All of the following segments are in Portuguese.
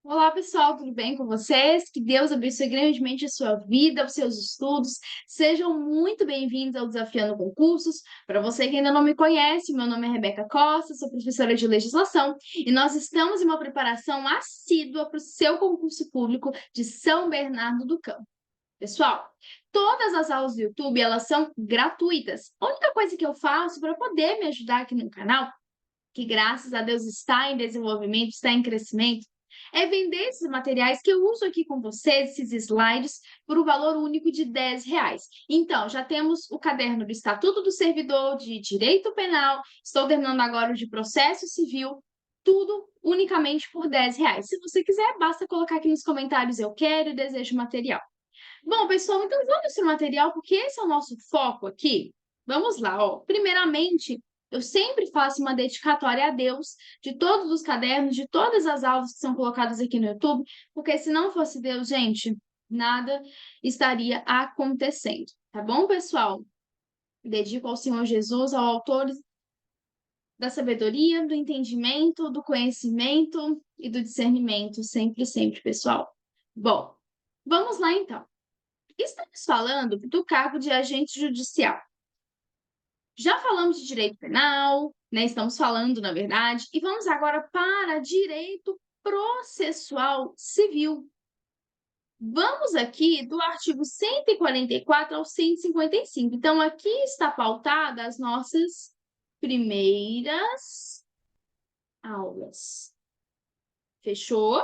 Olá, pessoal, tudo bem com vocês? Que Deus abençoe grandemente a sua vida, os seus estudos. Sejam muito bem-vindos ao Desafiando Concursos. Para você que ainda não me conhece, meu nome é Rebeca Costa, sou professora de legislação e nós estamos em uma preparação assídua para o seu concurso público de São Bernardo do Campo. Pessoal, todas as aulas do YouTube, elas são gratuitas. A única coisa que eu faço para poder me ajudar aqui no canal, que graças a Deus está em desenvolvimento, está em crescimento, é vender esses materiais que eu uso aqui com vocês, esses slides, por um valor único de R$ 10. Então, já temos o caderno do Estatuto do Servidor, de Direito Penal, estou terminando agora o de Processo Civil, tudo unicamente por R$ 10. Se você quiser, basta colocar aqui nos comentários eu quero e desejo material. Bom, pessoal, então vamos para o material, porque esse é o nosso foco aqui. Vamos lá, ó. Primeiramente, eu sempre faço uma dedicatória a Deus de todos os cadernos, de todas as aulas que são colocadas aqui no YouTube, porque se não fosse Deus, gente, nada estaria acontecendo. Tá bom, pessoal? Dedico ao Senhor Jesus, ao autor da sabedoria, do entendimento, do conhecimento e do discernimento, sempre, sempre, pessoal. Bom, vamos lá então. Estamos falando do cargo de agente judicial. Já falamos de direito penal, né? Estamos falando, na verdade, e vamos agora para direito processual civil. Vamos aqui do artigo 144 ao 155. Então, aqui está pautada as nossas primeiras aulas. Fechou?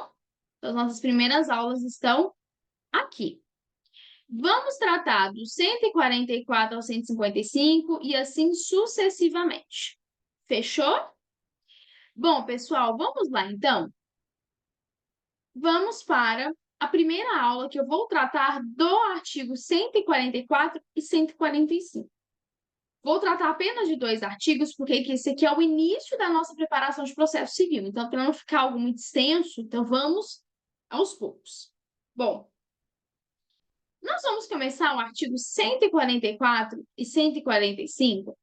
Então, as nossas primeiras aulas estão aqui. Vamos tratar do 144 ao 155 e assim sucessivamente. Fechou? Bom, pessoal, vamos lá então. Vamos para a primeira aula que eu vou tratar do artigo 144 e 145. Vou tratar apenas de dois artigos, porque esse aqui é o início da nossa preparação de processo civil. Então, para não ficar algo muito extenso, então vamos aos poucos. Bom, nós vamos começar o artigo 144 e 145,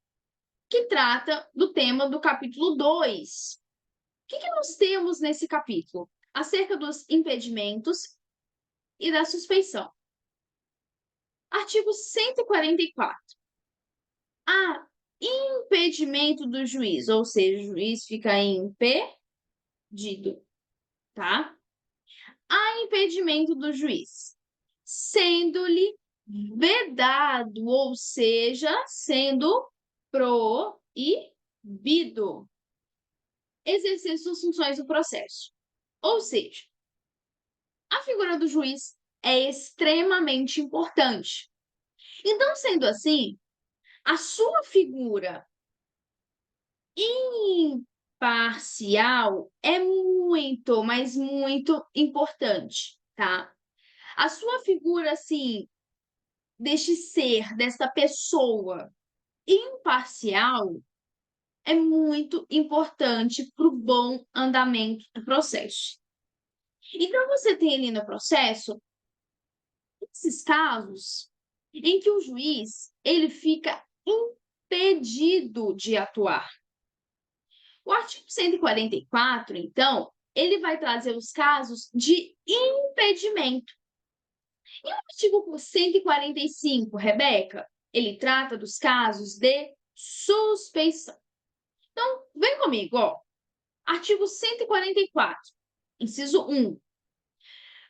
que trata do tema do capítulo 2. O que nós temos nesse capítulo? Acerca dos impedimentos e da suspeição. Artigo 144. Há impedimento do juiz, ou seja, o juiz fica impedido, tá? Há impedimento do juiz, sendo-lhe vedado, ou seja, sendo proibido exercer suas funções no processo. Ou seja, a figura do juiz é extremamente importante. Então, sendo assim, a sua figura imparcial é muito, mas muito importante, tá? A sua figura, assim, deste ser, desta pessoa imparcial, é muito importante para o bom andamento do processo. Então, você tem ali no processo esses casos em que o juiz ele fica impedido de atuar. O artigo 144, então, ele vai trazer os casos de impedimento. E o artigo 145, Rebeca, ele trata dos casos de suspeição. Então, vem comigo, ó. Artigo 144, inciso 1.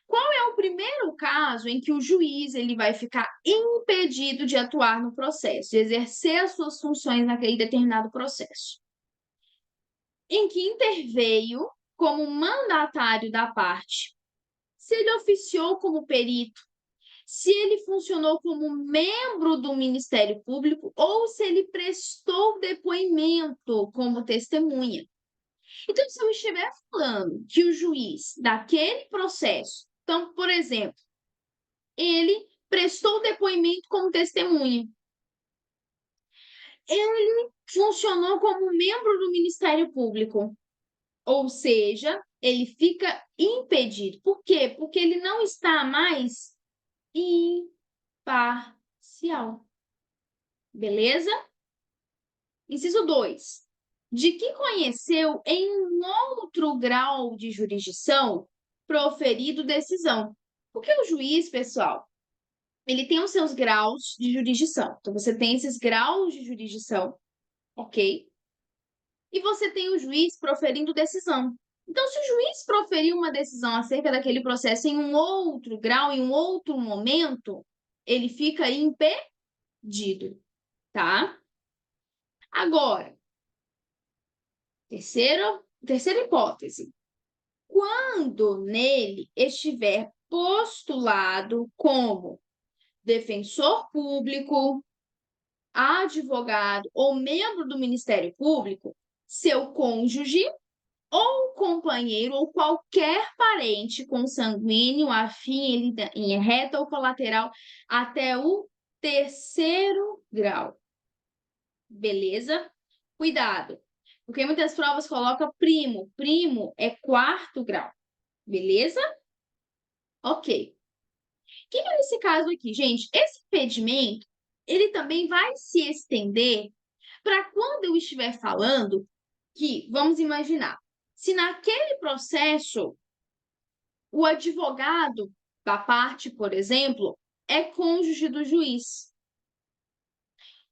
Qual é o primeiro caso em que o juiz ele vai ficar impedido de atuar no processo, de exercer as suas funções naquele determinado processo? Em que interveio como mandatário da parte, se ele oficiou como perito, se ele funcionou como membro do Ministério Público ou se ele prestou depoimento como testemunha. Então, se eu estiver falando que o juiz daquele processo, então, por exemplo, ele prestou depoimento como testemunha, ele funcionou como membro do Ministério Público, ou seja, ele fica impedido. Por quê? Porque ele não está mais imparcial. Beleza? Inciso 2. De que conheceu em um outro grau de jurisdição proferido decisão. Porque o juiz, pessoal, ele tem os seus graus de jurisdição. Então, você tem esses graus de jurisdição, ok? E você tem o juiz proferindo decisão. Então, se o juiz proferiu uma decisão acerca daquele processo em um outro grau, em um outro momento, ele fica impedido, tá? Agora, terceira hipótese. Quando nele estiver postulado como defensor público, advogado ou membro do Ministério Público, seu cônjuge ou companheiro ou qualquer parente consanguíneo, afim, em reta ou colateral, até o terceiro grau. Beleza? Cuidado, porque muitas provas colocam primo. Primo é quarto grau. Beleza? Ok. O que é nesse caso aqui, gente? Esse impedimento, ele também vai se estender para quando eu estiver falando que, vamos imaginar, se naquele processo o advogado da parte, por exemplo, é cônjuge do juiz,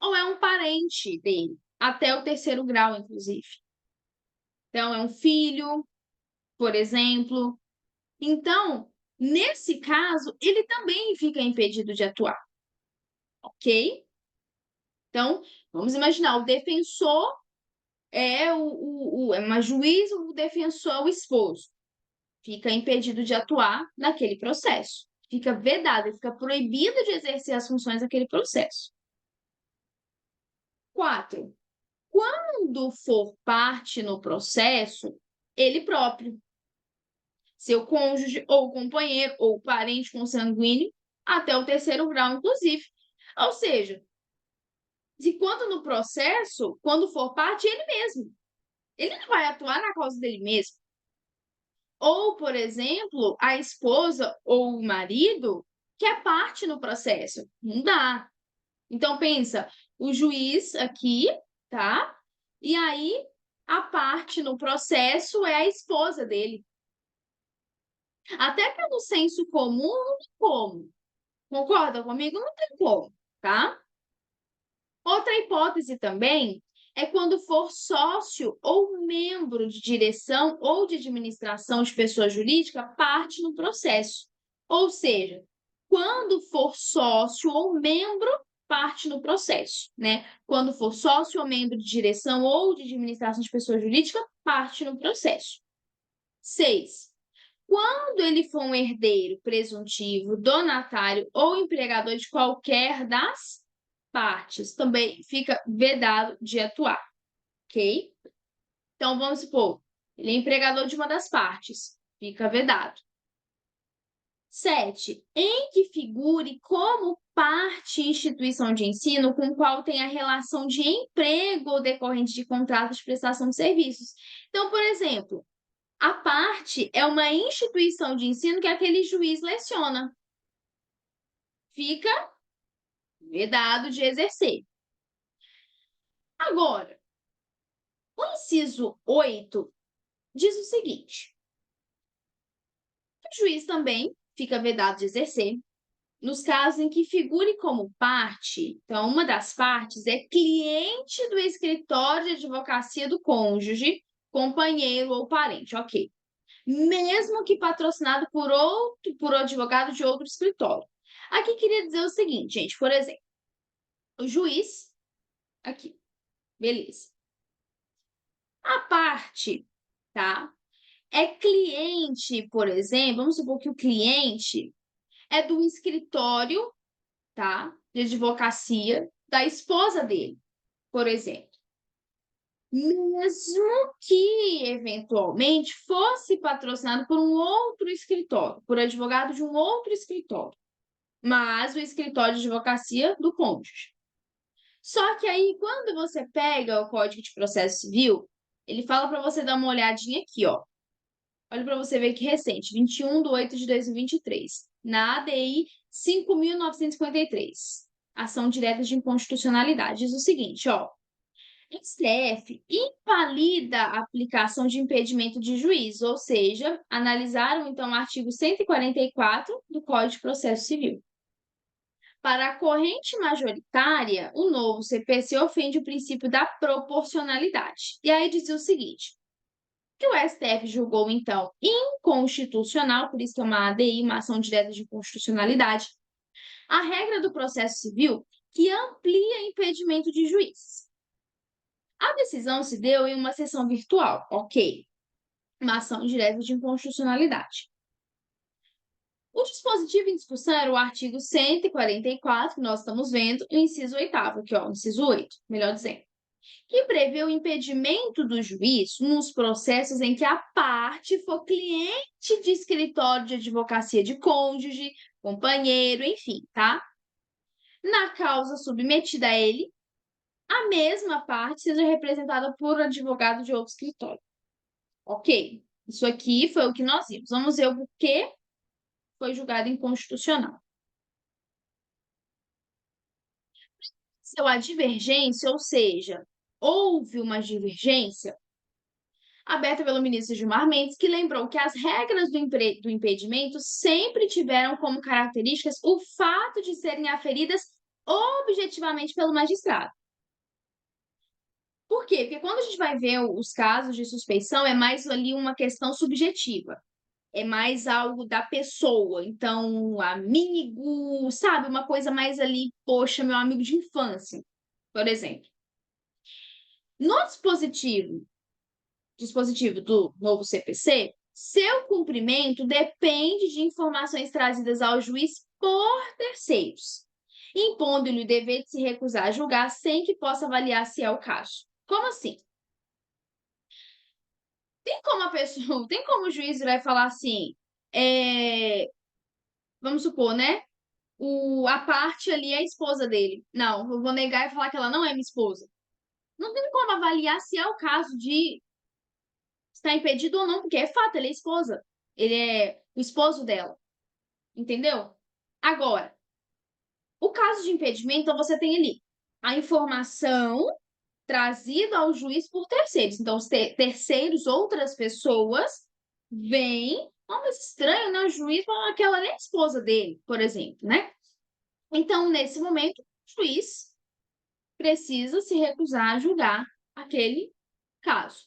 ou é um parente dele, até o terceiro grau, inclusive. Então, é um filho, por exemplo. Então, nesse caso, ele também fica impedido de atuar, ok? Então, vamos imaginar, o defensor é uma juiz, o defensor é o esposo. Fica impedido de atuar naquele processo. Fica vedado, fica proibido de exercer as funções daquele processo. 4. Quando for parte no processo, ele próprio, seu cônjuge ou companheiro ou parente consanguíneo, até o terceiro grau, inclusive. Ou seja, se quando no processo, quando for parte, ele mesmo. Ele não vai atuar na causa dele mesmo. Ou, por exemplo, a esposa ou o marido que é parte no processo. Não dá. Então, pensa, o juiz aqui, tá? E aí, a parte no processo é a esposa dele. Até pelo senso comum, não tem como. Concorda comigo? Não tem como, tá? Outra hipótese também é quando for sócio ou membro de direção ou de administração de pessoa jurídica, parte no processo. Ou seja, quando for sócio ou membro, parte no processo, né? Quando for sócio ou membro de direção ou de administração de pessoa jurídica, parte no processo. 6. Quando ele for um herdeiro presuntivo, donatário ou empregador de qualquer das partes, também fica vedado de atuar, ok? Então, vamos supor, ele é empregador de uma das partes, fica vedado. 7. Em que figure como parte instituição de ensino com qual tem a relação de emprego ou decorrente de contrato de prestação de serviços. Então, por exemplo, a parte é uma instituição de ensino que aquele juiz leciona. Fica vedado de exercer. Agora, o inciso 8 diz o seguinte: o juiz também fica vedado de exercer nos casos em que figure como parte, então uma das partes é cliente do escritório de advocacia do cônjuge, companheiro ou parente, ok. Mesmo que patrocinado por advogado de outro escritório. Aqui queria dizer o seguinte, gente, por exemplo, o juiz, aqui, beleza. A parte, tá? É cliente, por exemplo, vamos supor que o cliente é do escritório, tá? De advocacia da esposa dele, por exemplo. Mesmo que, eventualmente, fosse patrocinado por um outro escritório, por advogado de um outro escritório, mas o escritório de advocacia do cônjuge. Só que aí, quando você pega o Código de Processo Civil, ele fala para você dar uma olhadinha aqui, ó. Olha para você ver que recente, 21/8/2023, na ADI 5.953, Ação Direta de Inconstitucionalidade. Diz o seguinte, ó. O STF invalida a aplicação de impedimento de juízo, ou seja, analisaram então o artigo 144 do Código de Processo Civil. Para a corrente majoritária, o novo CPC ofende o princípio da proporcionalidade. E aí dizia o seguinte: que o STF julgou, então, inconstitucional, por isso que é uma ADI, uma ação direta de inconstitucionalidade, a regra do processo civil que amplia impedimento de juiz. A decisão se deu em uma sessão virtual, ok, uma ação direta de inconstitucionalidade. O dispositivo em discussão era o artigo 144, que nós estamos vendo, e o inciso 8º, aqui, ó, o inciso 8, melhor dizendo, que prevê o impedimento do juiz nos processos em que a parte for cliente de escritório de advocacia de cônjuge, companheiro, enfim, tá? Na causa submetida a ele, a mesma parte seja representada por advogado de outro escritório. Ok, isso aqui foi o que nós vimos. Vamos ver o porquê foi julgado inconstitucional. Seu a divergência, ou seja, houve uma divergência aberta pelo ministro Gilmar Mendes, que lembrou que as regras do impedimento sempre tiveram como características o fato de serem aferidas objetivamente pelo magistrado. Por quê? Porque quando a gente vai ver os casos de suspeição, é mais ali uma questão subjetiva. É mais algo da pessoa. Então, amigo, sabe? Uma coisa mais ali, poxa, meu amigo de infância, por exemplo. No dispositivo do novo CPC, seu cumprimento depende de informações trazidas ao juiz por terceiros, impondo-lhe o dever de se recusar a julgar sem que possa avaliar se é o caso. Como assim? Tem como a pessoa, tem como o juiz vai falar assim, vamos supor, né? A parte ali é a esposa dele. Não, eu vou negar e falar que ela não é minha esposa. Não tem como avaliar se é o caso de estar impedido ou não, porque é fato, ele é esposa. Ele é o esposo dela. Entendeu? Agora, o caso de impedimento, então você tem ali a informação trazida ao juiz por terceiros. Então, os terceiros, outras pessoas, vêm. Oh, mas estranho, né? O juiz fala que ela nem é esposa dele, por exemplo, né? Então, nesse momento, o juiz precisa se recusar a julgar aquele caso.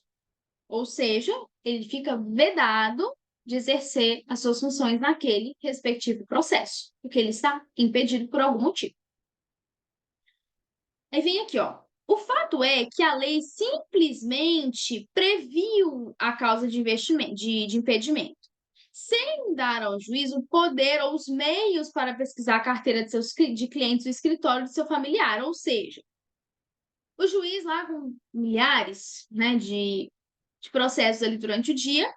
Ou seja, ele fica vedado de exercer as suas funções naquele respectivo processo, porque ele está impedido por algum motivo. Aí vem aqui, ó. O fato é que a lei simplesmente previu a causa de impedimento, sem dar ao juiz o poder ou os meios para pesquisar a carteira de clientes do escritório do seu familiar. Ou seja, o juiz lá com milhares, né, de processos ali durante o dia,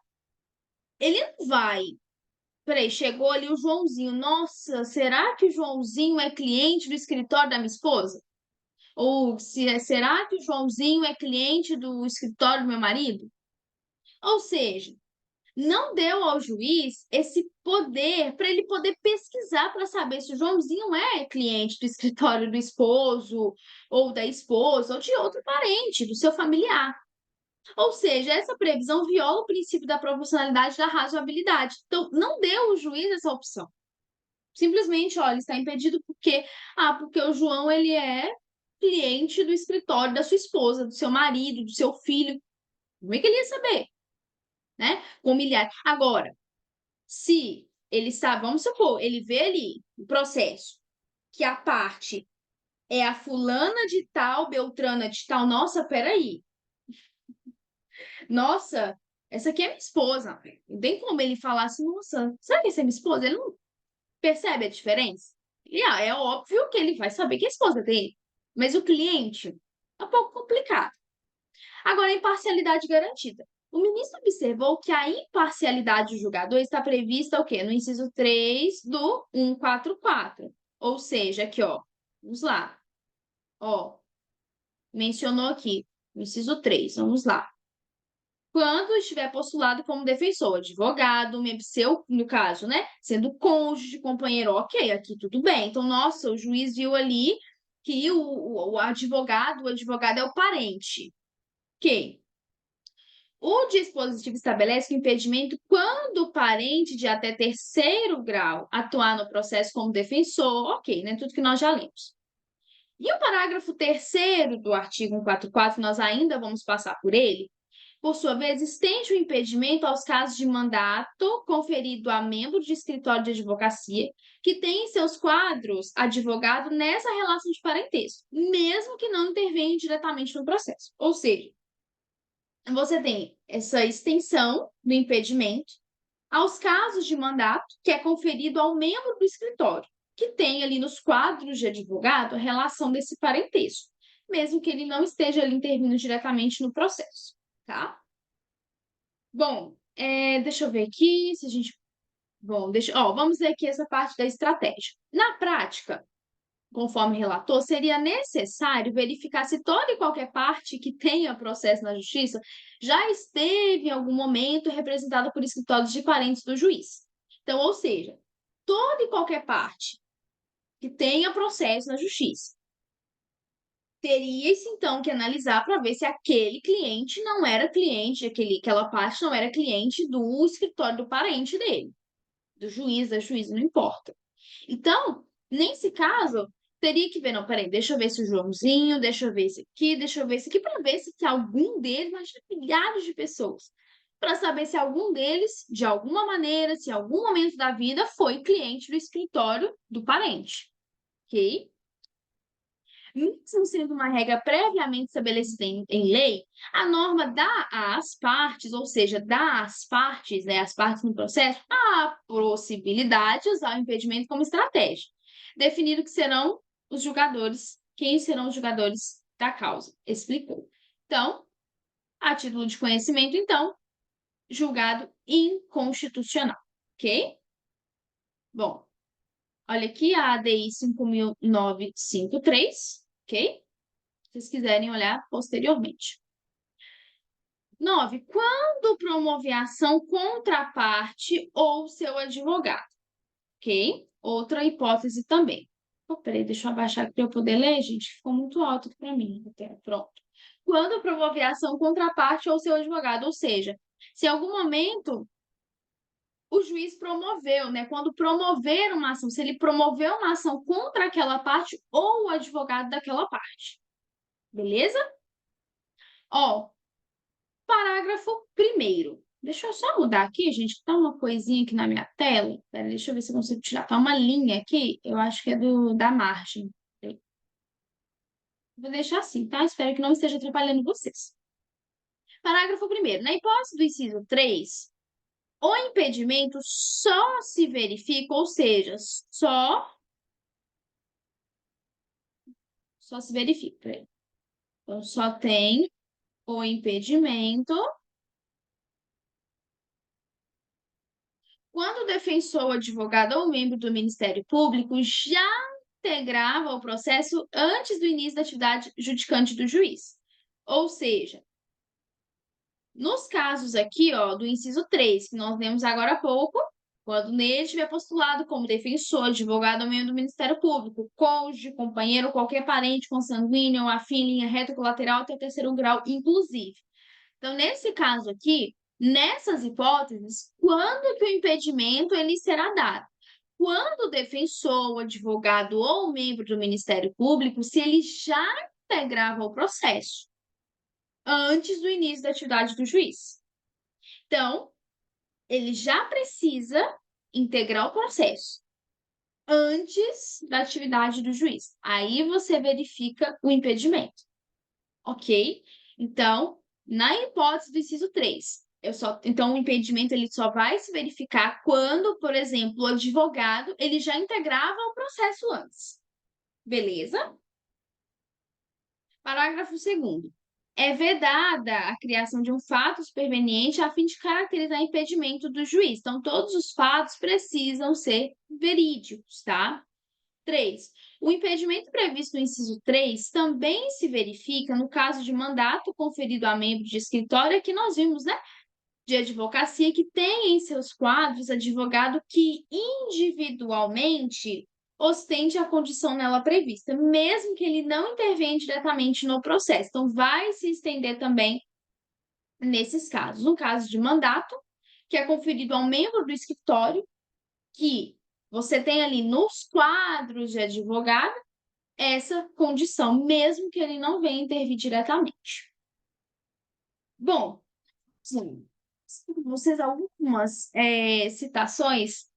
ele não vai. Peraí, chegou ali o Joãozinho. Nossa, será que o Joãozinho é cliente do escritório da minha esposa? Ou será que o Joãozinho é cliente do escritório do meu marido? Ou seja, não deu ao juiz esse poder para ele poder pesquisar para saber se o Joãozinho é cliente do escritório do esposo, ou da esposa, ou de outro parente, do seu familiar. Ou seja, essa previsão viola o princípio da proporcionalidade e da razoabilidade. Então, não deu ao juiz essa opção. Simplesmente, olha, está impedido porque o João ele é cliente do escritório da sua esposa, do seu marido, do seu filho. Como é que ele ia saber? Né? Com milhares. Agora, se ele está, vamos supor, ele vê ali o processo, que a parte é a fulana de tal, Beltrana de tal, nossa, peraí. Nossa, essa aqui é minha esposa. Não tem como ele falar assim, nossa, será que essa é minha esposa? Ele não percebe a diferença? E é óbvio que ele vai saber que é a esposa dele. Mas o cliente é um pouco complicado. Agora, a imparcialidade garantida. O ministro observou que a imparcialidade do julgador está prevista o quê? No inciso 3 do 144. Ou seja, aqui, ó, vamos lá. Ó, mencionou aqui, no inciso 3, vamos lá. Quando estiver postulado como defensor, advogado, seu, no caso, né? Sendo cônjuge, companheiro, ok, aqui tudo bem. Então, nossa, o juiz viu ali que o advogado é o parente. Ok? O dispositivo estabelece que o impedimento quando o parente de até terceiro grau atuar no processo como defensor, ok, né? Tudo que nós já lemos. E o parágrafo terceiro do artigo 144, nós ainda vamos passar por ele, por sua vez, estende o impedimento aos casos de mandato conferido a membro de escritório de advocacia que tem em seus quadros advogado nessa relação de parentesco, mesmo que não intervenha diretamente no processo. Ou seja, você tem essa extensão do impedimento aos casos de mandato que é conferido ao membro do escritório, que tem ali nos quadros de advogado a relação desse parentesco, mesmo que ele não esteja ali intervindo diretamente no processo, tá? Bom, deixa eu ver aqui se a gente. Bom, vamos ver aqui essa parte da estratégia. Na prática, conforme relator, seria necessário verificar se toda e qualquer parte que tenha processo na justiça já esteve em algum momento representada por escritórios de parentes do juiz. Então, ou seja, toda e qualquer parte que tenha processo na justiça teria-se então que analisar para ver se aquele cliente não era cliente, aquela parte não era cliente do escritório do parente dele, do juiz, da juíza, não importa. Então, nesse caso, teria que ver, não, peraí, deixa eu ver se o Joãozinho, deixa eu ver esse aqui, deixa eu ver esse aqui, para ver se que algum deles, mas milhares de pessoas, para saber se algum deles, de alguma maneira, se em algum momento da vida, foi cliente do escritório do parente, ok? Mesmo sendo uma regra previamente estabelecida em lei, a norma dá às partes, ou seja, dá às partes, né, as partes no processo, a possibilidade de usar o impedimento como estratégia, definindo que serão os julgadores, quem serão os julgadores da causa. Explicou. Então, a título de conhecimento, então, julgado inconstitucional, ok? Bom, olha aqui a ADI 5.953, ok? Se vocês quiserem olhar posteriormente. 9. Quando promover ação contra a parte ou seu advogado. Ok? Outra hipótese também. Oh, peraí, deixa eu abaixar aqui para eu poder ler, gente. Ficou muito alto aqui para mim. Pronto. Quando promover ação contra a parte ou seu advogado. Ou seja, se em algum momento o juiz promoveu, né? Quando promover uma ação, se ele promoveu uma ação contra aquela parte ou o advogado daquela parte. Beleza? Ó, parágrafo 1º. Deixa eu só mudar aqui, gente, que tá uma coisinha aqui na minha tela. Pera, deixa eu ver se eu consigo tirar. Tá uma linha aqui, eu acho que é da margem. Vou deixar assim, tá? Espero que não esteja atrapalhando vocês. Parágrafo 1º. Na hipótese do inciso 3, o impedimento só se verifica, ou seja, só se verifica. Peraí. Então, só tem o impedimento quando o defensor, advogado ou membro do Ministério Público já integrava o processo antes do início da atividade judicante do juiz. Ou seja, nos casos aqui, ó, do inciso 3, que nós lemos agora há pouco, quando nele tiver postulado como defensor, advogado ou membro do Ministério Público, cônjuge, companheiro, qualquer parente consanguíneo, afim, linha reta, colateral até o terceiro grau, inclusive. Então, nesse caso aqui, nessas hipóteses, quando que o impedimento ele será dado? Quando o defensor, o advogado ou membro do Ministério Público, se ele já integrava o processo antes do início da atividade do juiz. Então, ele já precisa integrar o processo antes da atividade do juiz. Aí você verifica o impedimento, ok? Então, na hipótese do inciso 3, então o impedimento ele só vai se verificar quando, por exemplo, o advogado ele já integrava o processo antes. Beleza? Parágrafo 2º. É vedada a criação de um fato superveniente a fim de caracterizar impedimento do juiz. Então, todos os fatos precisam ser verídicos, tá? 3. O impedimento previsto no inciso 3 também se verifica no caso de mandato conferido a membro de escritório, que nós vimos, né? De advocacia, que tem em seus quadros advogado que individualmente ostente a condição nela prevista, mesmo que ele não intervenha diretamente no processo. Então, vai se estender também nesses casos. No caso de mandato, que é conferido ao membro do escritório, que você tem ali nos quadros de advogado essa condição, mesmo que ele não venha intervir diretamente. Bom, sim, vocês algumas citações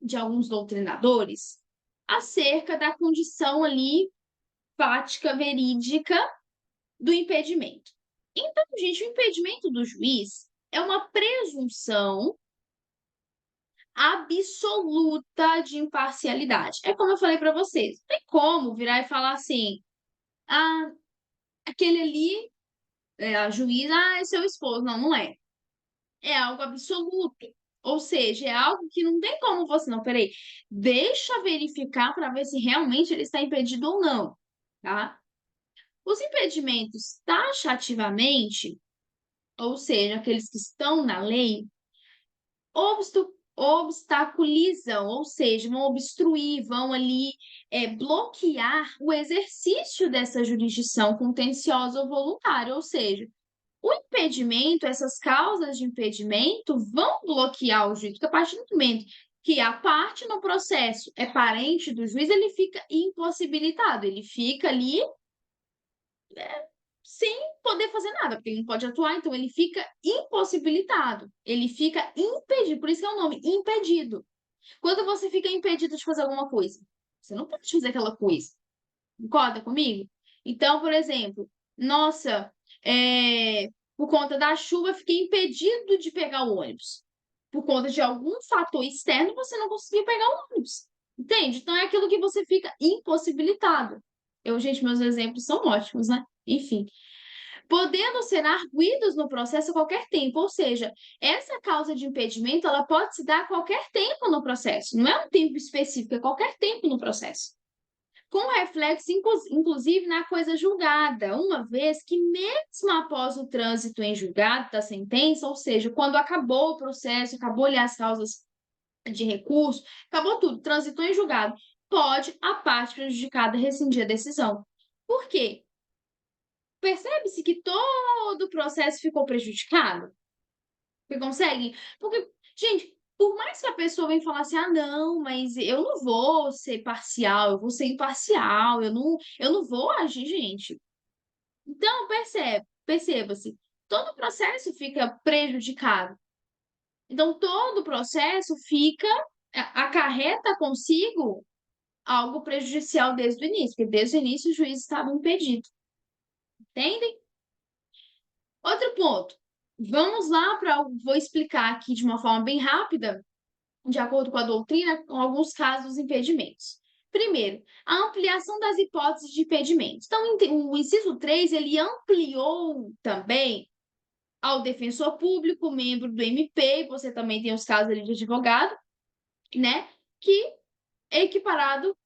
de alguns doutrinadores acerca da condição ali fática, verídica do impedimento. Então, gente, o impedimento do juiz é uma presunção absoluta de imparcialidade. É como eu falei para vocês, não tem como virar e falar assim, ah, aquele ali, a juíza, é seu esposo. Não, não é. É algo absoluto. Ou seja, é algo que não tem como você, não, peraí, deixa eu verificar para ver se realmente ele está impedido ou não, tá? Os impedimentos taxativamente, ou seja, aqueles que estão na lei, obstaculizam, ou seja, vão obstruir, vão ali bloquear o exercício dessa jurisdição contenciosa ou voluntária, ou seja, o impedimento, essas causas de impedimento vão bloquear o juiz, porque a partir do momento que a parte no processo é parente do juiz, ele fica impossibilitado, ele fica ali sem poder fazer nada, porque ele não pode atuar, então ele fica impossibilitado, ele fica impedido, por isso que é o nome, impedido. Quando você fica impedido de fazer alguma coisa, você não pode fazer aquela coisa. Concorda comigo? Então, por exemplo, nossa, por conta da chuva, fiquei impedido de pegar o ônibus. Por conta de algum fator externo, você não conseguiu pegar o ônibus. Entende? Então, é aquilo que você fica impossibilitado. Gente, meus exemplos são ótimos, né? Enfim. Podendo ser arguidos no processo a qualquer tempo, ou seja, essa causa de impedimento, ela pode se dar a qualquer tempo no processo. Não é um tempo específico, é qualquer tempo no processo, com reflexo, inclusive, na coisa julgada, uma vez que, mesmo após o trânsito em julgado da sentença, ou seja, quando acabou o processo, acabou ali as causas de recurso, acabou tudo, transitou em julgado, pode a parte prejudicada rescindir a decisão. Por quê? Percebe-se que todo o processo ficou prejudicado? Você consegue? Porque, gente, por mais que a pessoa venha falar assim, ah, não, mas eu não vou ser parcial, eu vou ser imparcial, eu não vou agir, gente. Então, perceba-se, todo o processo fica prejudicado. Então, todo o processo acarreta consigo algo prejudicial desde o início, porque desde o início o juiz estava impedido. Entendem? Outro ponto. Vamos lá vou explicar aqui de uma forma bem rápida, de acordo com a doutrina, com alguns casos dos impedimentos. Primeiro, a ampliação das hipóteses de impedimento. Então, o inciso 3, ele ampliou também ao defensor público, membro do MP, você também tem os casos ali de advogado, né? Que é equiparado,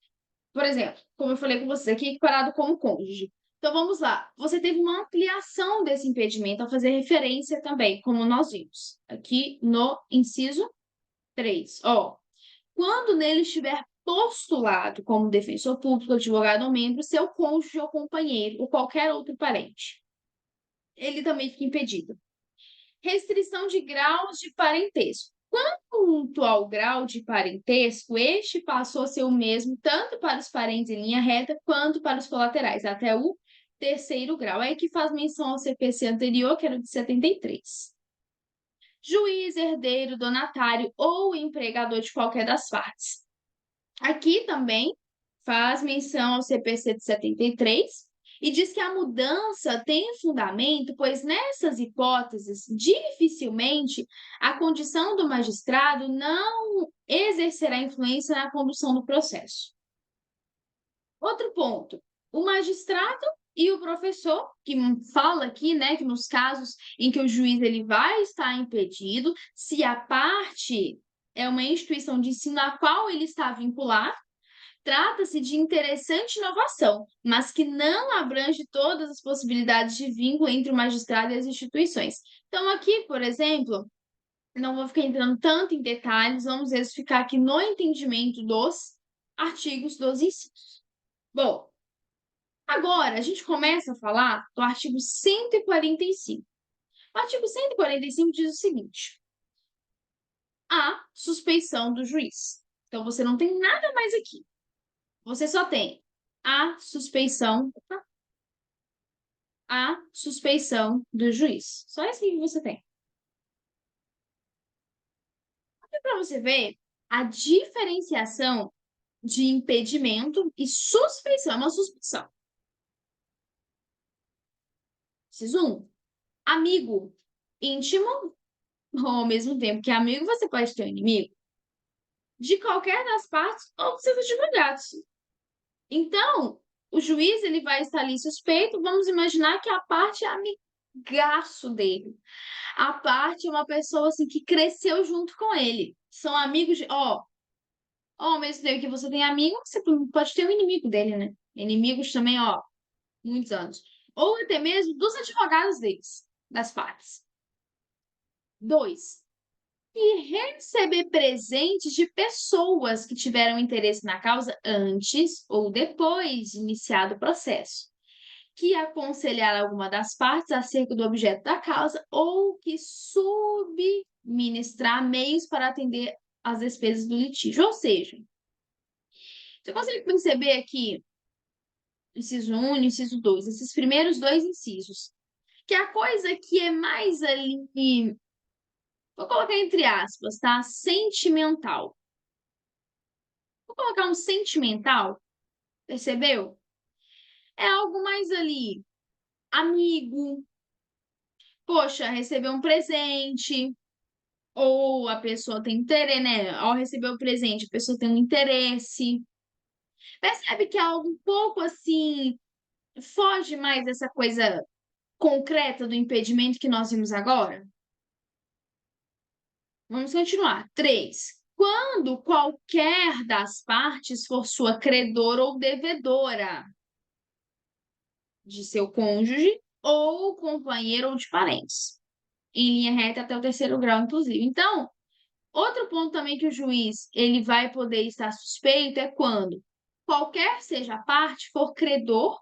por exemplo, como eu falei com você aqui, equiparado como cônjuge. Então vamos lá. Você teve uma ampliação desse impedimento ao fazer referência também, como nós vimos aqui no inciso 3. Ó, quando nele estiver postulado como defensor público, advogado ou membro, seu cônjuge ou companheiro ou qualquer outro parente, ele também fica impedido. Restrição de graus de parentesco. Quanto ao grau de parentesco, este passou a ser o mesmo tanto para os parentes em linha reta quanto para os colaterais, até o terceiro grau. É que faz menção ao CPC anterior, que era o de 73. Juiz, herdeiro, donatário ou empregador de qualquer das partes. Aqui também faz menção ao CPC de 73 e diz que a mudança tem fundamento, pois nessas hipóteses, dificilmente a condição do magistrado não exercerá influência na condução do processo. Outro ponto, o magistrado e o professor, que fala aqui, né, que nos casos em que o juiz ele vai estar impedido, se a parte é uma instituição de ensino a qual ele está vinculado, trata-se de interessante inovação, mas que não abrange todas as possibilidades de vínculo entre o magistrado e as instituições. Então, aqui, por exemplo, não vou ficar entrando tanto em detalhes, vamos ficar aqui no entendimento dos artigos dos incisos. Bom, agora a gente começa a falar do artigo 145. O artigo 145 diz o seguinte: a suspeição do juiz. Então, você não tem nada mais aqui. Você só tem a suspeição, a suspeição do juiz. Só isso que você tem. Para você ver a diferenciação de impedimento e suspeição. É uma suspeição. Inciso 1. Amigo íntimo, ou ao mesmo tempo que amigo, você pode ter um inimigo, de qualquer das partes ou dos seus advogados. Então, o juiz ele vai estar ali suspeito. Vamos imaginar que a parte é amigaço dele. A parte é uma pessoa assim que cresceu junto com ele. São amigos de, ao mesmo tempo que você tem amigo, você pode ter um inimigo dele, né? Inimigos também, muitos anos. Ou até mesmo dos advogados deles, das partes. 2. E receber presentes de pessoas que tiveram interesse na causa antes ou depois de iniciado o processo, que aconselhar alguma das partes acerca do objeto da causa ou que subministrar meios para atender às despesas do litígio. Ou seja, você consegue perceber aqui, inciso 1 e inciso 2, esses primeiros dois incisos, que a coisa que é mais ali, vou colocar entre aspas, tá? Sentimental. Vou colocar um sentimental, percebeu? É algo mais ali, amigo. Poxa, recebeu um presente, ou a pessoa tem interesse, né? Ao receber o presente, a pessoa tem um interesse. Percebe que é algo um pouco assim, foge mais dessa coisa concreta do impedimento que nós vimos agora? Vamos continuar. 3. Quando qualquer das partes for sua credora ou devedora de seu cônjuge ou companheiro ou de parentes, em linha reta até o terceiro grau, inclusive. Então, outro ponto também que o juiz ele vai poder estar suspeito é quando qualquer seja a parte for credor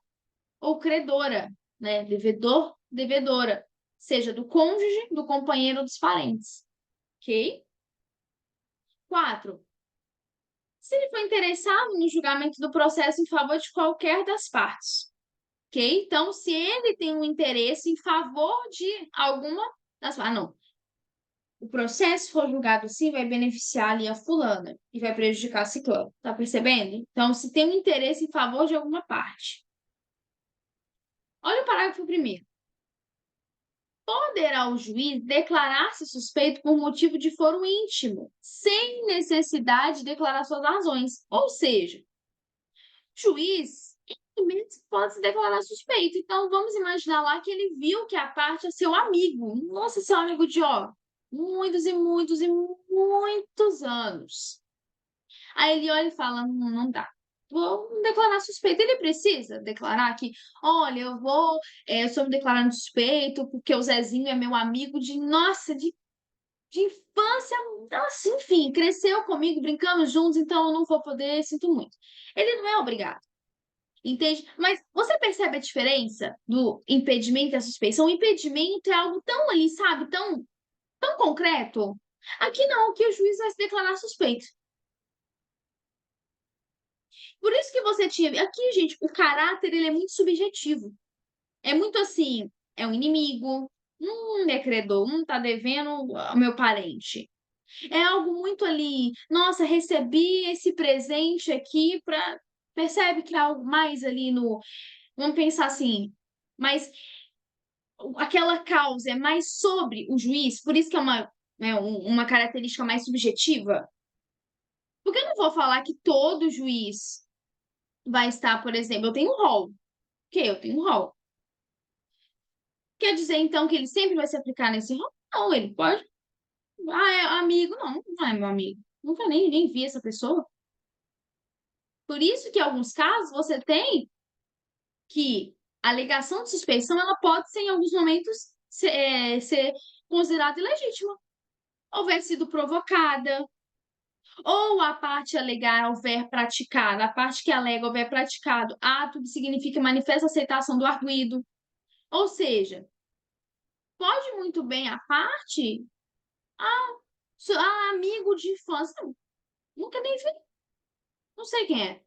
ou credora, né? Devedor, devedora, seja do cônjuge, do companheiro ou dos parentes. Ok? 4. Se ele for interessado no julgamento do processo em favor de qualquer das partes. Ok? Então, se ele tem um interesse em favor de alguma das partes. Ah, não. O processo for julgado assim, vai beneficiar ali a fulana e vai prejudicar a ciclana. Tá percebendo? Então, se tem um interesse em favor de alguma parte. Olha o parágrafo primeiro. Poderá o juiz declarar-se suspeito por motivo de foro íntimo, sem necessidade de declarar suas razões. Ou seja, o juiz ele pode se declarar suspeito. Então, vamos imaginar lá que ele viu que a parte é seu amigo. Nossa, seu amigo de, muitos e muitos e muitos anos. Aí ele olha e fala: não dá. Vou declarar suspeito. Ele precisa declarar que, olha, eu estou me declarando suspeito porque o Zezinho é meu amigo nossa, de infância, nossa, enfim, cresceu comigo, brincamos juntos, então eu não vou poder, sinto muito. Ele não é obrigado, entende? Mas você percebe a diferença do impedimento e a suspeição? O impedimento é algo tão ali, sabe, tão concreto. Aqui não, aqui o juiz vai se declarar suspeito. Por isso que você tinha. Aqui, gente, o caráter ele é muito subjetivo. É muito assim, é um inimigo, é credor, tá devendo ao meu parente. É algo muito ali, nossa, recebi esse presente aqui para. Percebe que é algo mais ali no. Vamos pensar assim, mas aquela causa é mais sobre o juiz, por isso que é uma característica mais subjetiva. Porque eu não vou falar que todo juiz vai estar, por exemplo, eu tenho um rol. Que eu tenho um rol. Quer dizer, então, que ele sempre vai se aplicar nesse rol? Não, ele pode. Ah, é amigo? Não, não é meu amigo. Nunca nem vi essa pessoa. Por isso que, em alguns casos, você tem que a alegação de suspeição ela pode ser, em alguns momentos, ser considerada ilegítima. Houver sido provocada, ou a parte alegar houver praticado, a parte que alega houver praticado ato que significa manifesta aceitação do arguido. Ou seja, pode muito bem a parte, amigo de infância, não, nunca nem vi, não sei quem é.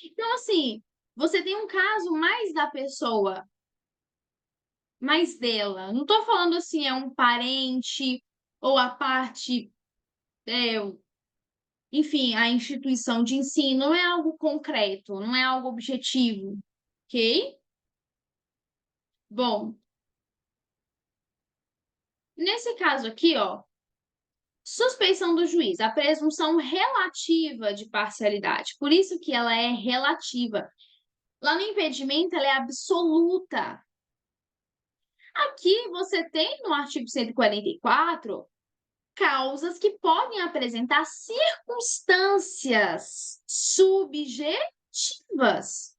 Então, assim, você tem um caso mais da pessoa, mais dela. Não tô falando assim, é um parente ou a parte, é, enfim, a instituição de ensino, não é algo concreto, não é algo objetivo, ok? Bom, nesse caso aqui, ó, suspeição do juiz, a presunção relativa de parcialidade. Por isso que ela é relativa. Lá no impedimento, ela é absoluta. Aqui você tem no artigo 144 causas que podem apresentar circunstâncias subjetivas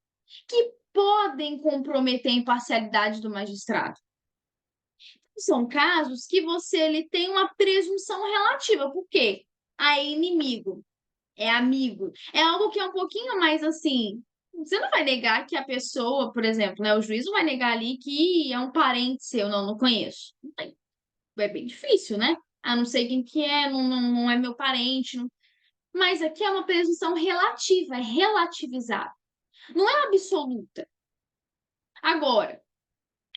que podem comprometer a imparcialidade do magistrado. São casos que ele tem uma presunção relativa. Por quê? É inimigo, é amigo. É algo que é um pouquinho mais assim. Você não vai negar que a pessoa, por exemplo, né, o juiz não vai negar ali que é um parente seu, não, não conheço. Não tem. É bem difícil, né? Ah, não sei quem que é, não é meu parente. Mas aqui é uma presunção relativa, é relativizada. Não é absoluta. Agora,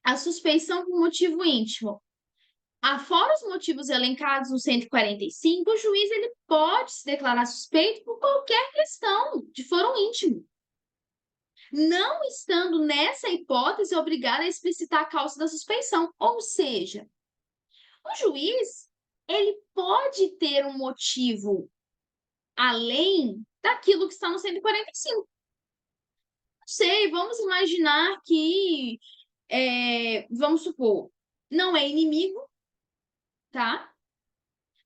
a suspeição por motivo íntimo. Afora os motivos elencados no 145, o juiz ele pode se declarar suspeito por qualquer questão de foro íntimo, não estando nessa hipótese obrigado a explicitar a causa da suspeição. Ou seja, o juiz ele pode ter um motivo além daquilo que está no 145. Não sei, vamos imaginar que, vamos supor, não é inimigo, tá?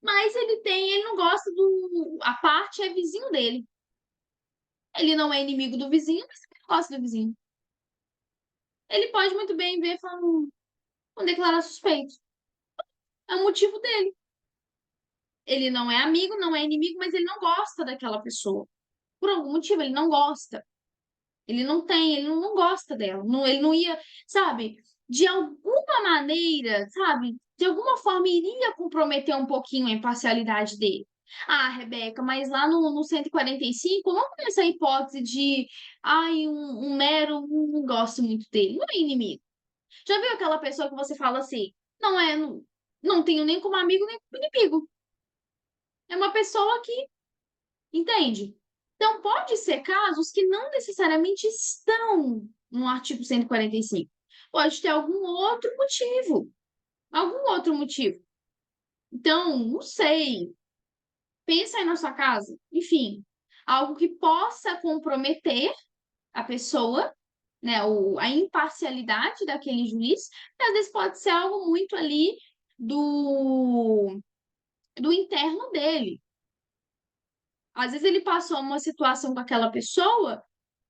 Mas ele não gosta a parte é vizinho dele. Ele não é inimigo do vizinho, mas ele gosta do vizinho. Ele pode muito bem ver e falar, vou declarar suspeito. É o motivo dele. Ele não é amigo, não é inimigo, mas ele não gosta daquela pessoa. Por algum motivo, ele não gosta. Ele não gosta dela. Não, ele não ia, sabe? De alguma maneira, sabe? De alguma forma iria comprometer um pouquinho a imparcialidade dele. Ah, Rebeca, mas lá no 145 não tem essa hipótese de, ai, um mero, não gosto muito dele. Não é inimigo. Já viu aquela pessoa que você fala assim, não tenho nem como amigo nem como inimigo. É uma pessoa que, entende? Então, pode ser casos que não necessariamente estão no artigo 145. Pode ter algum outro motivo. Algum outro motivo. Então, não sei. Pensa aí na sua casa. Enfim, algo que possa comprometer a pessoa, né, a imparcialidade daquele juiz, e às vezes pode ser algo muito ali do, do interno dele. Às vezes ele passou uma situação com aquela pessoa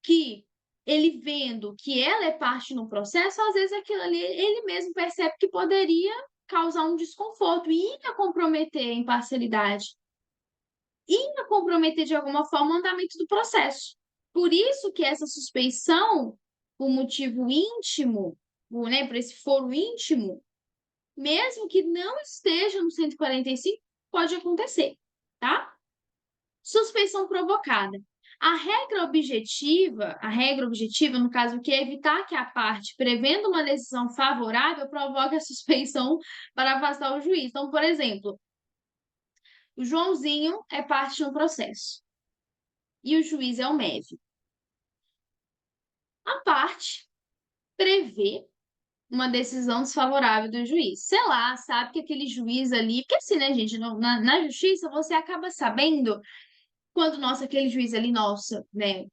que ele vendo que ela é parte no processo, às vezes aquilo ali ele mesmo percebe que poderia causar um desconforto e ia comprometer a imparcialidade, ia comprometer de alguma forma o andamento do processo. Por isso que essa suspeição, por motivo íntimo, né, por esse foro íntimo, mesmo que não esteja no 145, pode acontecer, tá? Suspeição provocada. A regra objetiva, no caso, que é evitar que a parte, prevendo uma decisão favorável, provoque a suspeição para afastar o juiz. Então, por exemplo, o Joãozinho é parte de um processo e o juiz é o médico. A parte prevê uma decisão desfavorável do juiz. Sei lá, sabe que aquele juiz ali. Porque assim, né, gente, na justiça você acaba sabendo quando, nossa, aquele juiz ali, nossa, né?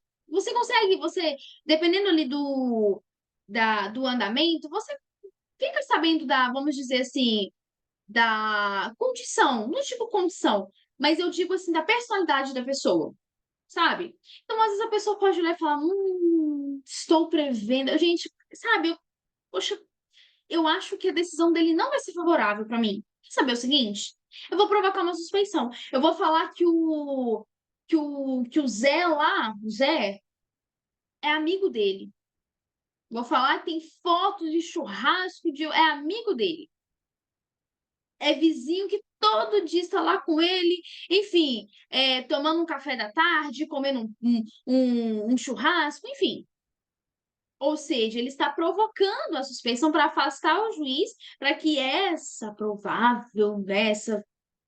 Dependendo ali do andamento, você fica sabendo vamos dizer assim, da condição, não digo condição, mas eu digo assim, da personalidade da pessoa, sabe? Então, às vezes a pessoa pode olhar e falar, estou prevendo. Gente, sabe, poxa, eu acho que a decisão dele não vai ser favorável para mim. Quer saber o seguinte? Eu vou provocar uma suspeição. Eu vou falar que o Zé lá, o Zé, é amigo dele. Vou falar que tem foto de churrasco, é amigo dele. É vizinho que todo dia está lá com ele, enfim, tomando um café da tarde, comendo um churrasco, enfim. Ou seja, ele está provocando a suspeição para afastar o juiz, para que essa provável,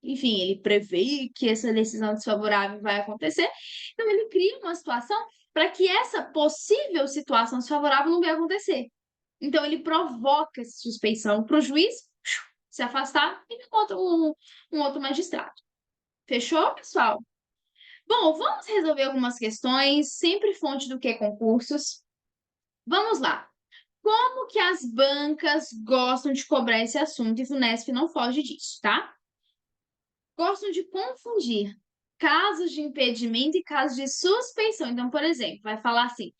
enfim, ele prevê que essa decisão desfavorável vai acontecer. Então, ele cria uma situação para que essa possível situação desfavorável não venha acontecer. Então, ele provoca essa suspeição para o juiz se afastar e um outro magistrado. Fechou, pessoal? Bom, vamos resolver algumas questões, sempre fonte do que concursos. Vamos lá. Como que as bancas gostam de cobrar esse assunto? E o Unesp não foge disso, tá? Gostam de confundir casos de impedimento e casos de suspeição. Então, por exemplo, vai falar assim: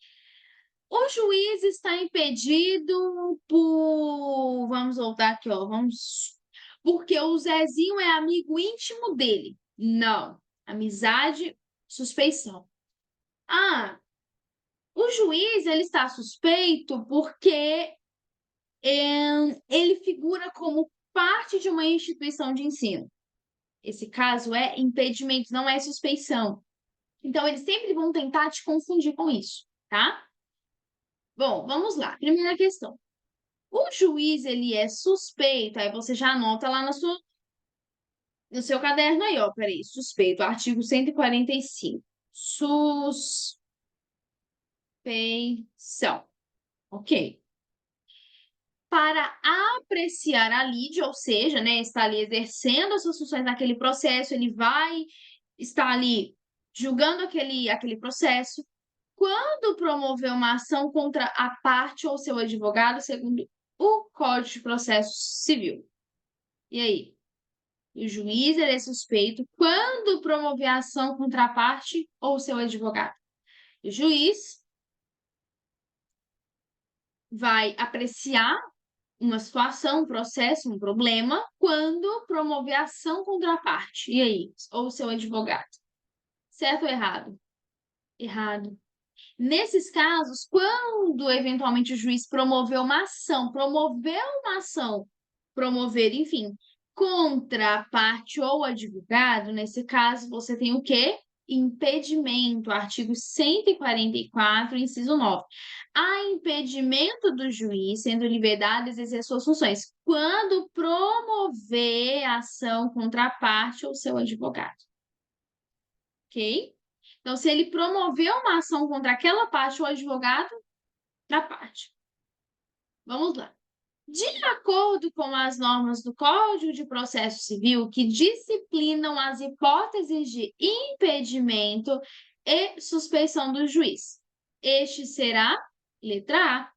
o juiz está impedido por. Vamos voltar aqui, ó. Porque o Zezinho é amigo íntimo dele. Não. Amizade, suspeição. Ah, o juiz ele está suspeito porque ele figura como parte de uma instituição de ensino. Esse caso é impedimento, não é suspeição. Então, eles sempre vão tentar te confundir com isso, tá? Bom, vamos lá. Primeira questão. O juiz, ele é suspeito, aí você já anota lá no seu caderno aí, ó, peraí, suspeito, artigo 145. Suspeição. Ok. Para apreciar a lide, ou seja, né, está ali exercendo as suas funções naquele processo, ele vai estar ali julgando aquele processo. Quando promover uma ação contra a parte ou seu advogado, segundo o Código de Processo Civil. E aí? O juiz ele é suspeito quando promover a ação contra a parte ou seu advogado. O juiz vai apreciar uma situação, um processo, um problema, quando promover ação contra a parte. E aí? Ou seu advogado. Certo ou errado? Errado. Nesses casos, quando eventualmente o juiz promover, enfim, contra a parte ou advogado, nesse caso, você tem o quê? Impedimento, artigo 144, inciso 9. Há impedimento do juiz, sendo liberado de exercer suas funções, quando promover ação contra a parte ou seu advogado. Ok? Então, se ele promoveu uma ação contra aquela parte ou advogado da parte. Vamos lá. De acordo com as normas do Código de Processo Civil, que disciplinam as hipóteses de impedimento e suspeição do juiz, este será, letra A,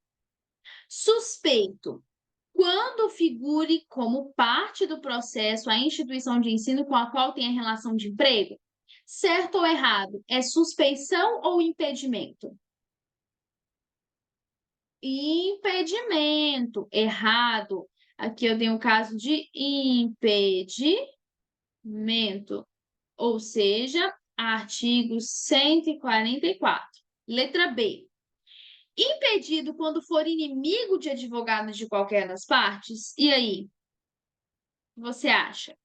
suspeito, quando figure como parte do processo a instituição de ensino com a qual tem a relação de emprego. Certo ou errado? É suspeição ou impedimento? Impedimento. Errado. Aqui eu tenho o caso de impedimento. Ou seja, artigo 144. Letra B. Impedido quando for inimigo de advogado de qualquer das partes. E aí? O que você acha?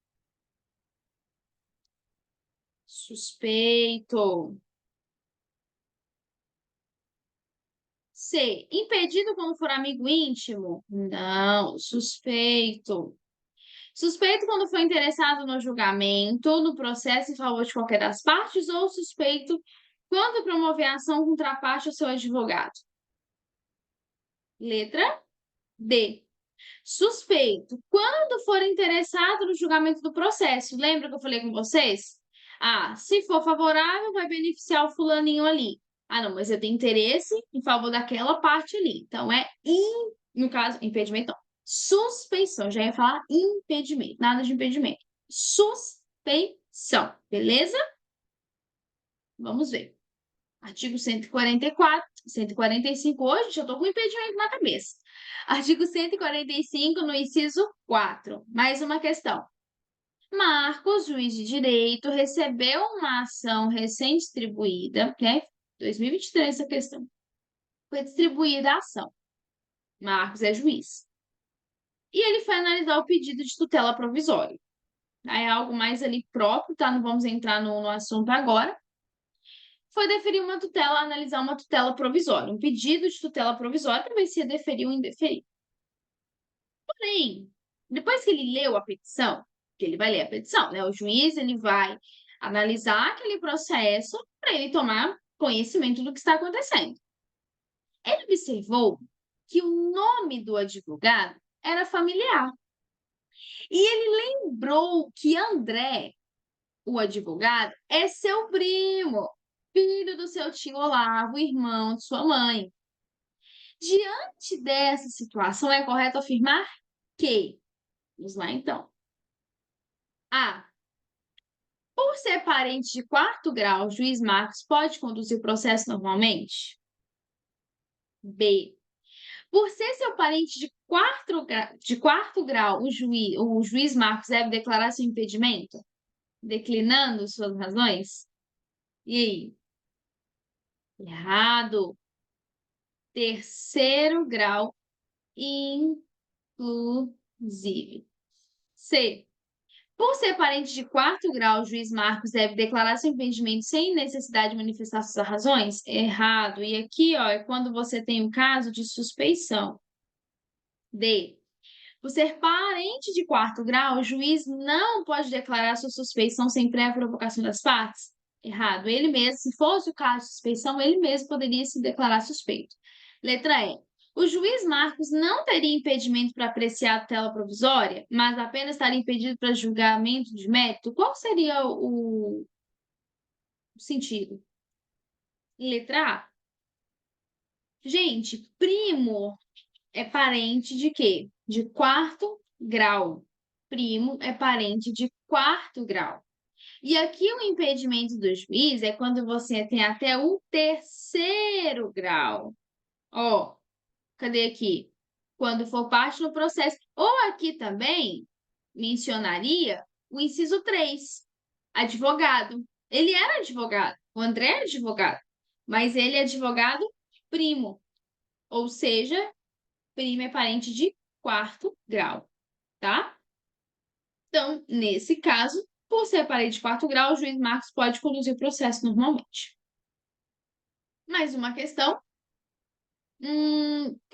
Suspeito. C. Impedido quando for amigo íntimo? Não, suspeito. Suspeito quando for interessado no julgamento, no processo em favor de qualquer das partes, ou suspeito quando promover ação contra a parte ou seu advogado. Letra D. Suspeito quando for interessado no julgamento do processo. Lembra que eu falei com vocês? Ah, se for favorável, vai beneficiar o fulaninho ali. Ah, não, mas eu tenho interesse em favor daquela parte ali. Então, no caso, impedimento, não. Suspeição. Já ia falar impedimento. Nada de impedimento. Suspeição. Beleza? Vamos ver. Artigo 144, 145, hoje já estou com impedimento na cabeça. Artigo 145, no inciso 4. Mais uma questão. Marcos, juiz de direito, recebeu uma ação recém-distribuída, né? 2023 essa questão. Foi distribuída a ação. Marcos é juiz. E ele foi analisar o pedido de tutela provisória. É algo mais ali próprio, tá? Não vamos entrar no assunto agora. Foi deferir uma tutela, analisar uma tutela provisória, um pedido de tutela provisória para ver se ia deferir ou indeferir. Porém, depois que ele leu a petição, que ele vai ler a petição, né? O juiz ele vai analisar aquele processo para ele tomar conhecimento do que está acontecendo. Ele observou que o nome do advogado era familiar. E ele lembrou que André, o advogado, é seu primo, filho do seu tio Olavo, irmão de sua mãe. Diante dessa situação, é correto afirmar que, vamos lá então. A. Por ser parente de quarto grau, o juiz Marcos pode conduzir o processo normalmente? B. Por ser seu parente de quarto grau, o juiz Marcos deve declarar seu impedimento, declinando suas razões? E aí? Errado. Terceiro grau, inclusive. C. Por ser parente de quarto grau, o juiz Marcos deve declarar seu impedimento sem necessidade de manifestar suas razões? Errado. E aqui, ó, é quando você tem um caso de suspeição. D. Por ser parente de quarto grau, o juiz não pode declarar sua suspeição sem prévia provocação das partes? Errado. Ele mesmo, se fosse o caso de suspeição, ele mesmo poderia se declarar suspeito. Letra E. O juiz Marcos não teria impedimento para apreciar a tutela provisória, mas apenas estaria impedido para julgamento de mérito? Qual seria o sentido? Letra A. Gente, primo é parente de quê? De quarto grau. Primo é parente de quarto grau. E aqui o impedimento do juiz é quando você tem até o terceiro grau. Ó, cadê aqui? Quando for parte no processo. Ou aqui também mencionaria o inciso 3, advogado. Ele era advogado, o André é advogado, mas ele é advogado primo, ou seja, primo é parente de quarto grau, tá? Então, nesse caso, por ser parente de quarto grau, o juiz Marcos pode conduzir o processo normalmente. Mais uma questão.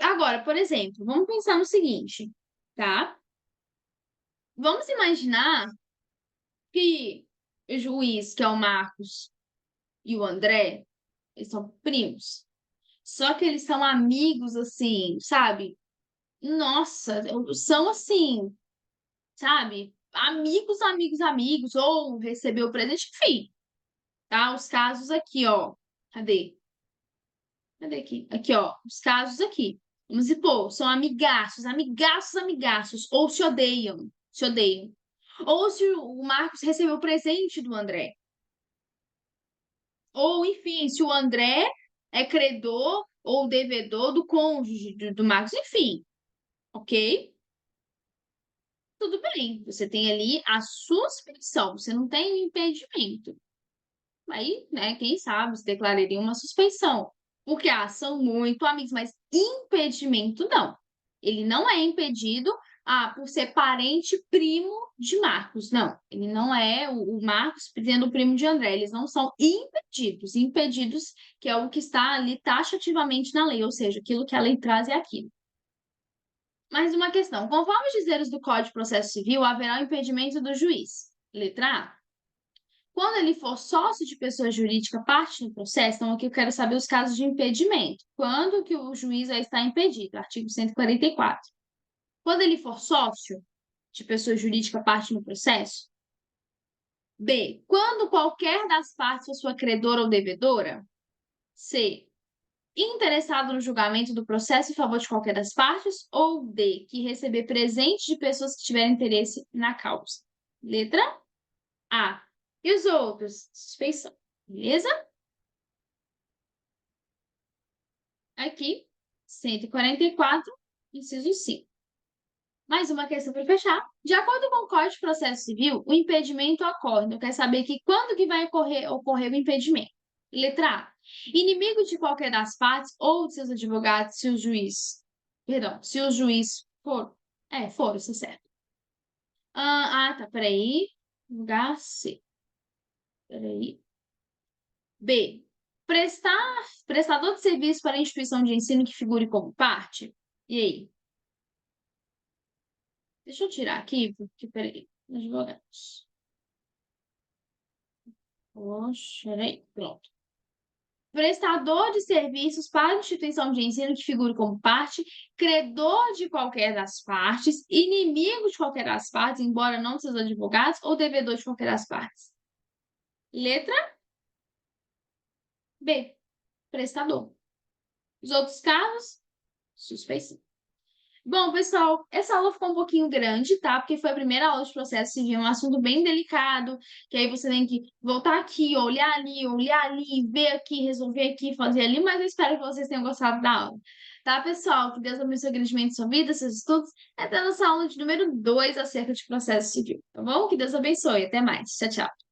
Agora, por exemplo, vamos pensar no seguinte, tá? Vamos imaginar que o juiz, que é o Marcos, e o André, eles são primos. Só que eles são amigos, assim, sabe? Nossa, são assim, sabe? Amigos, amigos, amigos, ou recebeu o presente, enfim. Tá? Os casos aqui, ó. Cadê? Cadê aqui? Aqui, ó. Os casos aqui. Vamos supor, são amigaços, amigaços, amigaços. Ou se odeiam. Se odeiam. Ou se o Marcos recebeu o presente do André. Ou, enfim, se o André é credor ou devedor do cônjuge do Marcos, enfim, ok? Tudo bem, você tem ali a suspeição, você não tem o impedimento. Aí, né, quem sabe se declararia uma suspeição, porque são muito amigos, mas impedimento não. Ele não é impedido por ser parente primo de Marcos. Não, ele não é o Marcos sendo primo de André. Eles não são impedidos. Impedidos, que é o que está ali taxativamente na lei, ou seja, aquilo que a lei traz é aquilo. Mais uma questão. Conforme os dizeres do Código de Processo Civil, haverá o impedimento do juiz. Letra A. Quando ele for sócio de pessoa jurídica, parte no processo, então aqui eu quero saber os casos de impedimento. Quando que o juiz vai estar impedido? Artigo 144. Quando ele for sócio de pessoa jurídica, parte no processo. B. Quando qualquer das partes for sua credora ou devedora. C. Interessado no julgamento do processo em favor de qualquer das partes. Ou D. Que receber presente de pessoas que tiverem interesse na causa. Letra A. E os outros? Suspeição. Beleza? Aqui, 144, inciso 5. Mais uma questão para fechar. De acordo com o Código de Processo Civil, o impedimento ocorre. Eu quero saber aqui quando que vai ocorrer o impedimento. Letra A. Inimigo de qualquer das partes ou de seus advogados, se o juiz. Perdão, se o juiz for. For, isso é certo. Tá, peraí. Lugar C. Peraí. B. Prestador de serviço para instituição de ensino que figure como parte. E aí? Deixa eu tirar aqui, porque, peraí. Advogados. Poxa, peraí. Pronto. Prestador de serviços para instituição de ensino que figure como parte, credor de qualquer das partes, inimigo de qualquer das partes, embora não seus advogados, ou devedor de qualquer das partes. Letra B, prestador. Os outros casos, suspeição. Bom, pessoal, essa aula ficou um pouquinho grande, tá? Porque foi a primeira aula de processo civil, um assunto bem delicado, que aí você tem que voltar aqui, olhar ali, ver aqui, resolver aqui, fazer ali, mas eu espero que vocês tenham gostado da aula. Tá, pessoal? Que Deus abençoe grandemente sua vida, seus estudos, até a nossa aula de número 2 acerca de processo civil, tá bom? Que Deus abençoe. Até mais. Tchau, tchau.